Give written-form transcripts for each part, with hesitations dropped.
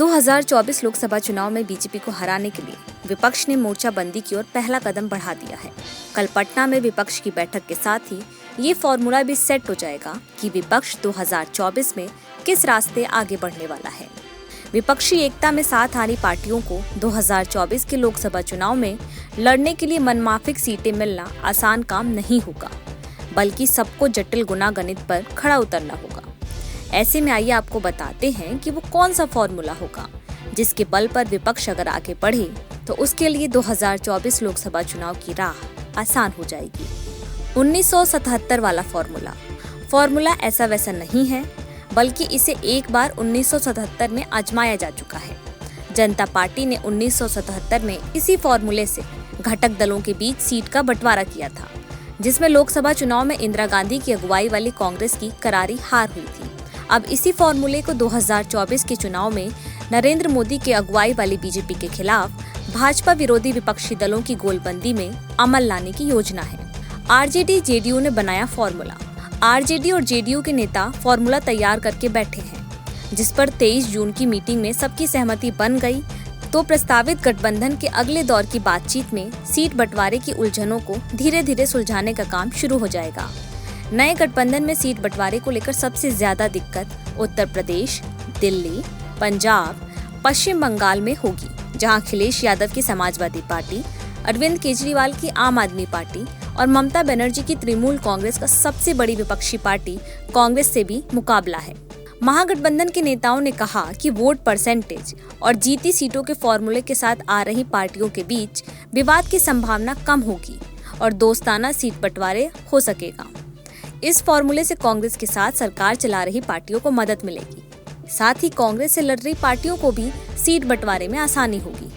2024 लोकसभा चुनाव में बीजेपी को हराने के लिए विपक्ष ने मोर्चाबंदी की ओर पहला कदम बढ़ा दिया है। कल पटना में विपक्ष की बैठक के साथ ही ये फॉर्मूला भी सेट हो जाएगा कि विपक्ष 2024 में किस रास्ते आगे बढ़ने वाला है। विपक्षी एकता में साथ आनी पार्टियों को 2024 के लोकसभा चुनाव में लड़ने के लिए मनमाफिक सीटें मिलना आसान काम नहीं होगा, बल्कि सबको जटिल गुना गणित पर खड़ा उतरना होगा। ऐसे में आइए आपको बताते हैं कि वो कौन सा फॉर्मूला होगा जिसके बल पर विपक्ष अगर आगे बढ़े तो उसके लिए 2024 लोकसभा चुनाव की राह आसान हो जाएगी। 1977 वाला फॉर्मूला ऐसा वैसा नहीं है, बल्कि इसे एक बार 1977 में आजमाया जा चुका है। जनता पार्टी ने 1977 में इसी फॉर्मूले से घटक दलों के बीच सीट का बंटवारा किया था, जिसमें लोकसभा चुनाव में इंदिरा गांधी की अगुवाई वाली कांग्रेस की करारी हार हुई थी। अब इसी फॉर्मूले को 2024 के चुनाव में नरेंद्र मोदी के अगुवाई वाली बीजेपी के खिलाफ भाजपा विरोधी विपक्षी दलों की गोलबंदी में अमल लाने की योजना है। आरजेडी जेडीयू ने बनाया फॉर्मूला। आरजेडी और जेडीयू के नेता फॉर्मूला तैयार करके बैठे हैं, जिस पर 23 जून की मीटिंग में सबकी सहमति बन गई तो प्रस्तावित गठबंधन के अगले दौर की बातचीत में सीट बंटवारे की उलझनों को धीरे धीरे सुलझाने का काम शुरू हो जाएगा। नए गठबंधन में सीट बंटवारे को लेकर सबसे ज्यादा दिक्कत उत्तर प्रदेश, दिल्ली, पंजाब, पश्चिम बंगाल में होगी, जहां अखिलेश यादव की समाजवादी पार्टी, अरविंद केजरीवाल की आम आदमी पार्टी और ममता बनर्जी की तृणमूल कांग्रेस का सबसे बड़ी विपक्षी पार्टी कांग्रेस से भी मुकाबला है। महागठबंधन के नेताओं ने कहा कि वोट परसेंटेज और जीती सीटों के फॉर्मूले के साथ आ रही पार्टियों के बीच विवाद की संभावना कम होगी और दोस्ताना सीट बंटवारे हो सकेगा। इस फॉर्मूले से कांग्रेस के साथ सरकार चला रही पार्टियों को मदद मिलेगी, साथ ही कांग्रेस से लड़ रही पार्टियों को भी सीट बंटवारे में आसानी होगी।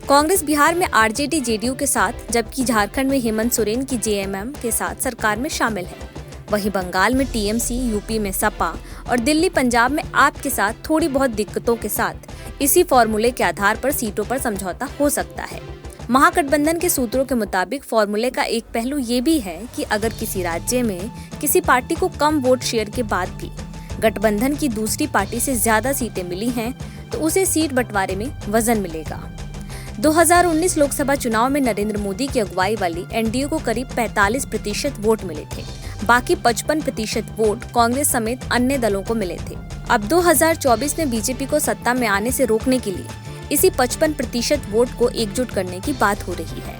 कांग्रेस बिहार में आरजेडी जेडीयू के साथ, जबकि झारखंड में हेमंत सोरेन की जेएमएम के साथ सरकार में शामिल है। वहीं बंगाल में टीएमसी, यूपी में सपा और दिल्ली पंजाब में आप के साथ थोड़ी बहुत दिक्कतों के साथ इसी फॉर्मूले के आधार पर सीटों पर समझौता हो सकता है। महागठबंधन के सूत्रों के मुताबिक फॉर्मूले का एक पहलू ये भी है कि अगर किसी राज्य में किसी पार्टी को कम वोट शेयर के बाद भी गठबंधन की दूसरी पार्टी से ज्यादा सीटें मिली हैं तो उसे सीट बंटवारे में वजन मिलेगा। 2019 लोकसभा चुनाव में नरेंद्र मोदी की अगुवाई वाली एनडीए को करीब 45% वोट मिले थे। बाकी 55% वोट कांग्रेस समेत अन्य दलों को मिले थे। अब 2024 में बीजेपी को सत्ता में आने से रोकने के लिए इसी 55% वोट को एकजुट करने की बात हो रही है।